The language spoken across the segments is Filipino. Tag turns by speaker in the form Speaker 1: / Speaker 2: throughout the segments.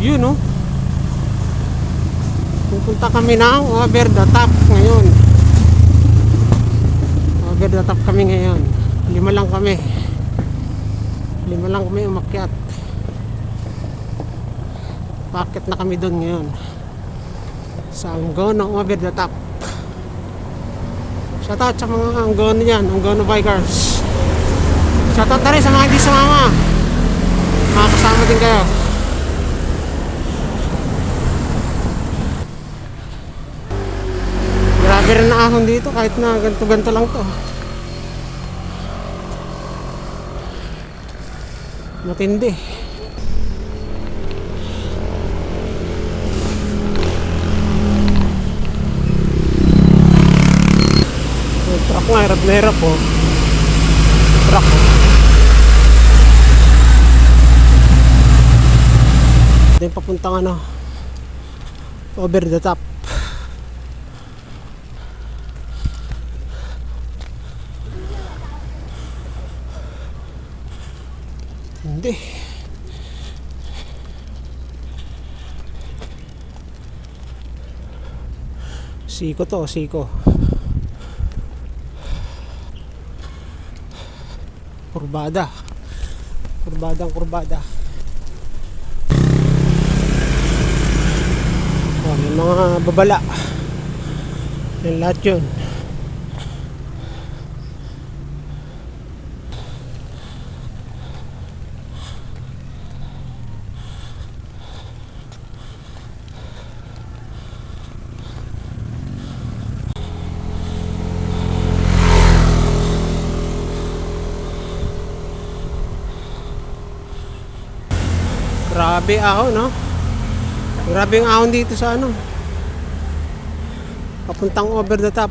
Speaker 1: Yun no. Pupunta kami ng over the top ngayon. Over the top kami ngayon. Lima lang kami umakyat. Bakit na kami doon ngayon sa Angono over the top. Shoutout sa mga Angono yan, Angono bikers. Shoutout na rin sa mga hindi sumama. Makakasama din kayo. Grabe rin na ahon dito kahit na ganto-ganto lang to. Matindi. Yung truck nga, hirap na hirap oh. Truck oh. Ito yung papuntang ano, over the top. Hindi. Siko to, siko. Kurbada. Kurbada. Oh, may mga babala. Yan lahat yun. Grabe ahon, no? Grabe yung ahon dito sa ano. Papuntang over the top.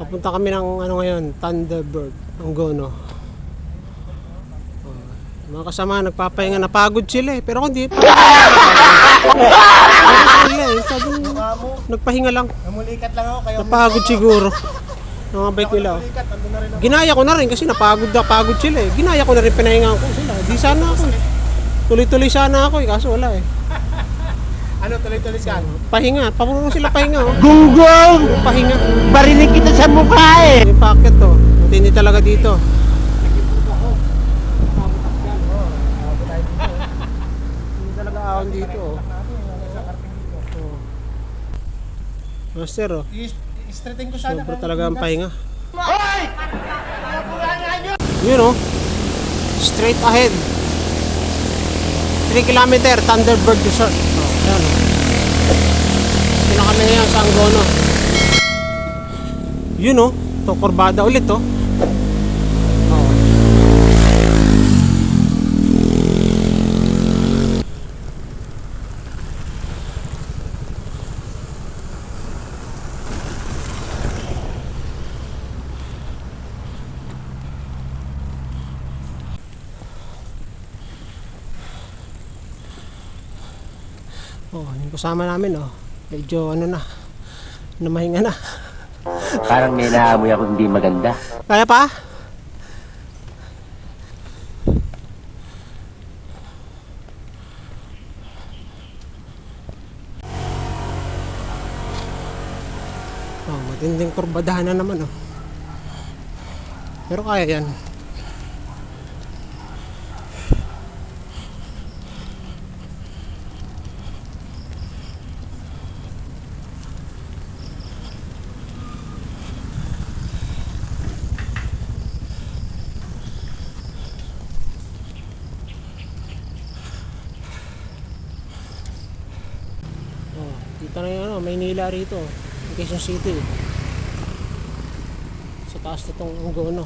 Speaker 1: Papunta kami ng ano ngayon, Thunderbird, Angono. Mga kasama nagpapahinga, napagod sila eh. Pero hindi pa. Sabi nagpahinga lang.
Speaker 2: Namulikat lang ako kayo.
Speaker 1: Napagod siguro. Mga bike nila. Ginaya ko na rin kasi napagod sila eh. Ginaya ko na rin, pinahinga ko sila. Di sana ako eh. Tuloy-tuloy sana ako eh, kaso wala eh.
Speaker 2: Ano tuloy-tuloy ka?
Speaker 1: Pahinga, papunong sila pahinga oh.
Speaker 3: Gunggong!
Speaker 1: Pahinga.
Speaker 3: Barinig kita sa mukha eh!
Speaker 1: Yung packet to, matindi talaga dito. Hindi talaga ahon dito oh. Master oh.
Speaker 2: Straighten ko sana.
Speaker 1: Sobra talaga ang pahinga. Yun oh. Straight ahead. 3 kilometer, Thunderbird Resort. Oh, yan oh. Ito na kami ngayon sa Angono. Yun oh. Ito, kurbada ulit oh. Oh, yung kasama namin oh. Medyo ano na. Namahinga na.
Speaker 3: Parang may naamoy ako hindi maganda.
Speaker 1: Kaya pa? Oh, matinding kurbadahan na naman oh. Pero kaya yan. Dito na yung ano, Maynila rito, Quezon City. Sa taas na itong Angono.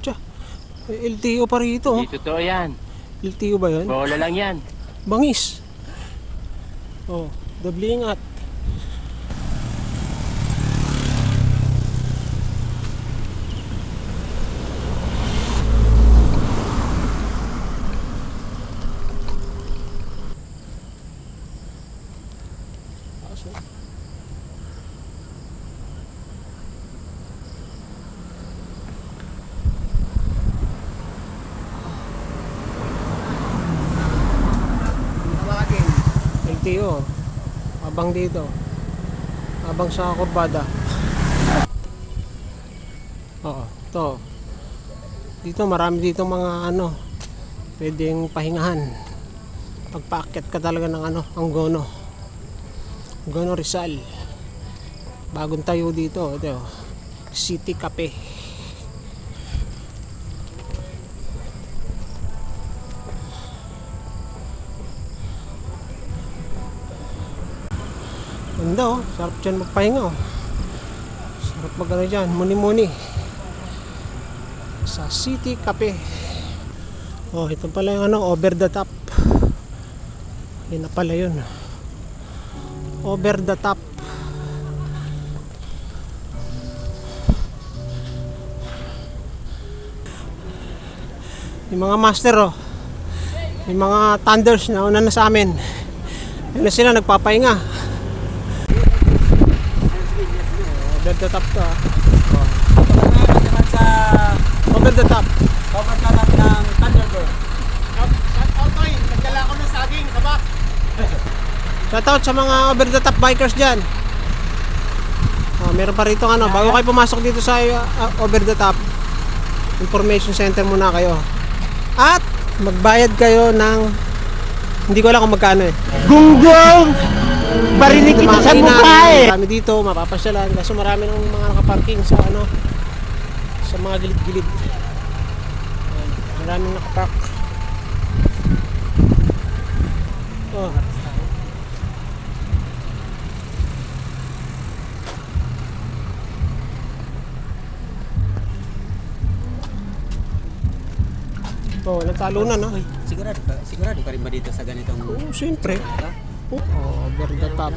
Speaker 1: Tiyan, may LTO pa rito.
Speaker 3: Hindi totoo yan.
Speaker 1: LTO ba yun?
Speaker 3: Bola lang yan.
Speaker 1: Bangis. Oh, doble ingat. tayo. Abang dito. Abang sa kurbada. Oo, to. Dito marami dito mga ano, pwedeng pahingahan. Pagpaakyat ka talaga ng ano, ang Gono. Gono Rizal. Bagong tayo dito, ito. City Cafe. Ganda oh, sarap dyan magpahinga oh. Sarap mag-ano dyan, muni-muni. Sa City Cafe. Oh, ito pala yung ano, over the top. Yun na pala yun. Over the top. Yung mga master oh. Yung mga thunders na una na sa amin. Yun na sila nagpapahinga. Over the top to ah. Over the top.
Speaker 2: Cover ka lang ng Thunderbird. Shout out Toy, nagdala ako ng saging, kabak.
Speaker 1: Shoutout sa mga over the top bikers dyan. Oh, meron pa rito ano, bago kayo pumasok dito sa over the top, information center muna kayo. At magbayad kayo ng, hindi ko alam kung magkano eh.
Speaker 3: Gunggong! Barinig kita sa mukha eh!
Speaker 1: Marami dito, mapapasyalan. Kaso marami ng mga nakaparking sa ano, sa mga gilid-gilid. Ayan, maraming nakapark. Oh. Oh, nagtalunan no?
Speaker 4: Sigurado ka rin ba dito sa ganitong...
Speaker 1: Oo, siyempre. Oh, over the top.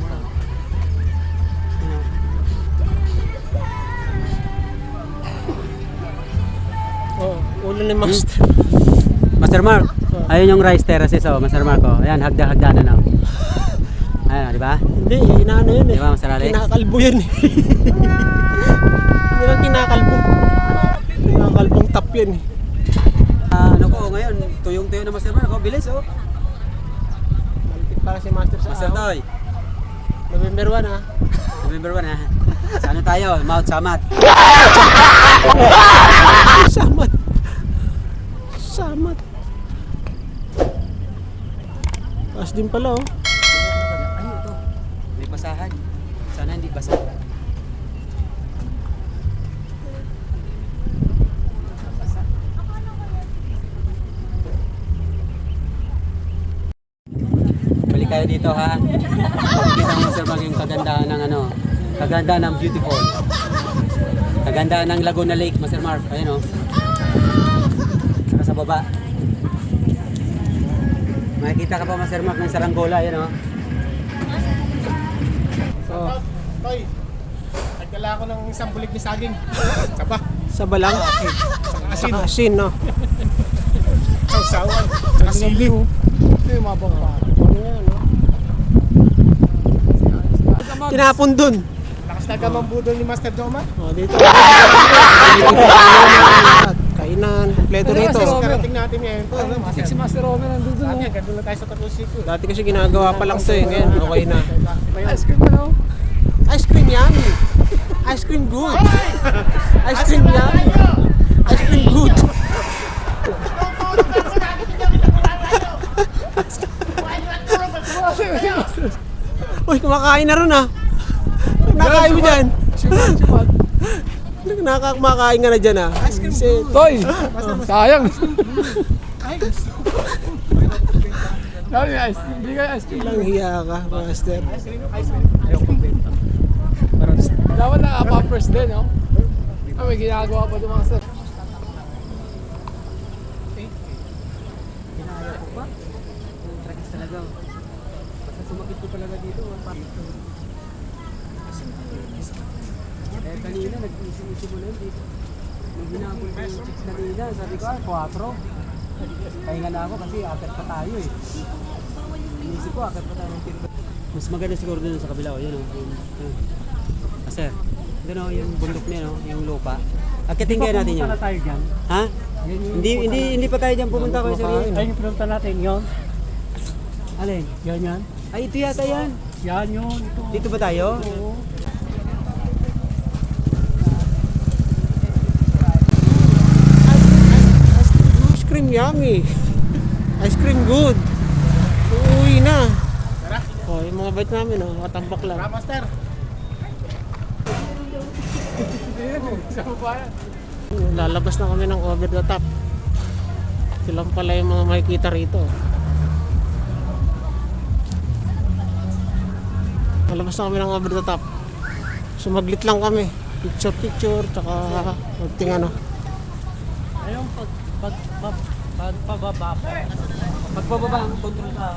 Speaker 1: Oh, ulo ni Master.
Speaker 4: Master Mark, ayun yung rice terraces oh, Master Mark oh. Ayan, hagda-hagdanan oh. Ayan, di ba?
Speaker 1: Hindi, inaano yun eh.
Speaker 4: Di ba, Master Alex?
Speaker 1: Kinakalbo yun eh. Hindi lang kinakalbo. Kinakalbong top yun eh.
Speaker 4: Ano ko ngayon, tuyong-tuyo na Master Mark oh, bilis oh.
Speaker 1: Malapit para si Master sa
Speaker 4: Master Toy,
Speaker 1: November 1 ah.
Speaker 4: November 1 ha. Sa ano tayo? Mount Samat.
Speaker 1: Samat. Samat. Taas din pala oh.
Speaker 4: Ay, ito. May basahan. Sana hindi basa. Balik kayo dito ha. Pagkita mo Master Mark yung kagandahan ng ano, kagandahan ng beautiful. Kagandahan ng Laguna Lake, Master Mark. Ayun oh. Saka sa baba. Makikita ka pa Master Mark ng Saranggola, ayun oh.
Speaker 1: Oh,
Speaker 2: Toy, nagdala ako ng isang bulig ni saging. Saba,
Speaker 1: sa balang.
Speaker 2: asin,
Speaker 1: Saka asin no.
Speaker 2: sausawan, saka sili. Ito yung mabang pa.
Speaker 1: Ano yan no? Tinapon dun.
Speaker 2: Lakas na gamang budol ni Master Joma.
Speaker 1: Oh, dito. Kainan, kompleto rito.
Speaker 2: Karating natin ngayon to.
Speaker 5: Si Master Romer nandun doon.
Speaker 2: Dati, gandun na tayo sa Tatlong Siku.
Speaker 1: Dati kasi ginagawa pa lang to eh. Ngayon, okay na.
Speaker 5: Ice cream ano?
Speaker 1: Ice cream yan. Ice cream good. Ice cream yan. Ice cream good. Uy, kumakain na ron ah. Nakakain mo dyan. Nakakain ka na dyan ah.
Speaker 5: Toy! Sayang! Dami ice cream. Hindi kayo ice cream.
Speaker 1: Ilang hiya ka, Master.
Speaker 5: Dapat naka-poppers din, no? Ah, may ginagawa pa doon mga sir.
Speaker 4: Kinaya ko pa. Yung tragis talaga. Basta sumakit ko talaga dito. Eh kanina nag-isi-isi mo na yun dito. Nung hinabol ko yung chicks kanina, sabi ko 4. Pahinga na ako kasi akit pa tayo eh. Inisip ko akit pa tayo ng tiro. Mas maganda siguro dun sa kabila. Yun o. Sir, doon o yung bundok niya no, yung lupa. Akitin kaya natin yun.
Speaker 5: tayo dyan.
Speaker 4: Ha? Hindi pa tayo dyan pumunta ko sir.
Speaker 5: Ayun yung pinunta natin, yun.
Speaker 4: Alin?
Speaker 5: Yan yan.
Speaker 4: Ay, ito yata yan.
Speaker 5: Yan yun. Ito.
Speaker 4: Dito ba tayo?
Speaker 5: Oo.
Speaker 1: Ice cream yummy. Ice cream good. Uuwi na.
Speaker 2: Tara.
Speaker 1: Oh, yung mga bite namin, oh, makatambak lang.
Speaker 2: Tara, master.
Speaker 5: Sa baba yan.
Speaker 1: Lalabas na kami ng over the top. Silang pala yung mga makikita rito. Lalabas na kami ng over the top. Sumaglit lang kami. Picture, tsaka magting ano.
Speaker 4: Ayun, pagpababa pa. Pagpababa ang kontrol ka.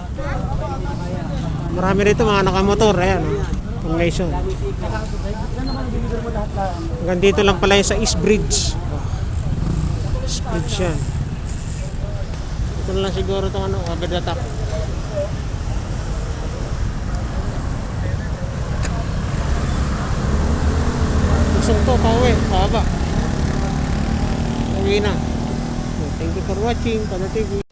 Speaker 1: Marami rito mga nakamotor. Ayan, oh. Ang nation.
Speaker 4: Yan naman, deliver mo lahat lang.
Speaker 1: Hanggang dito lang pala yung sa East Bridge. Oh. East Bridge yan. Ito na lang siguro itong ano, over the top. Lusong to, pauwi, pababa. Uwi na. Thank you for watching, Kada TV.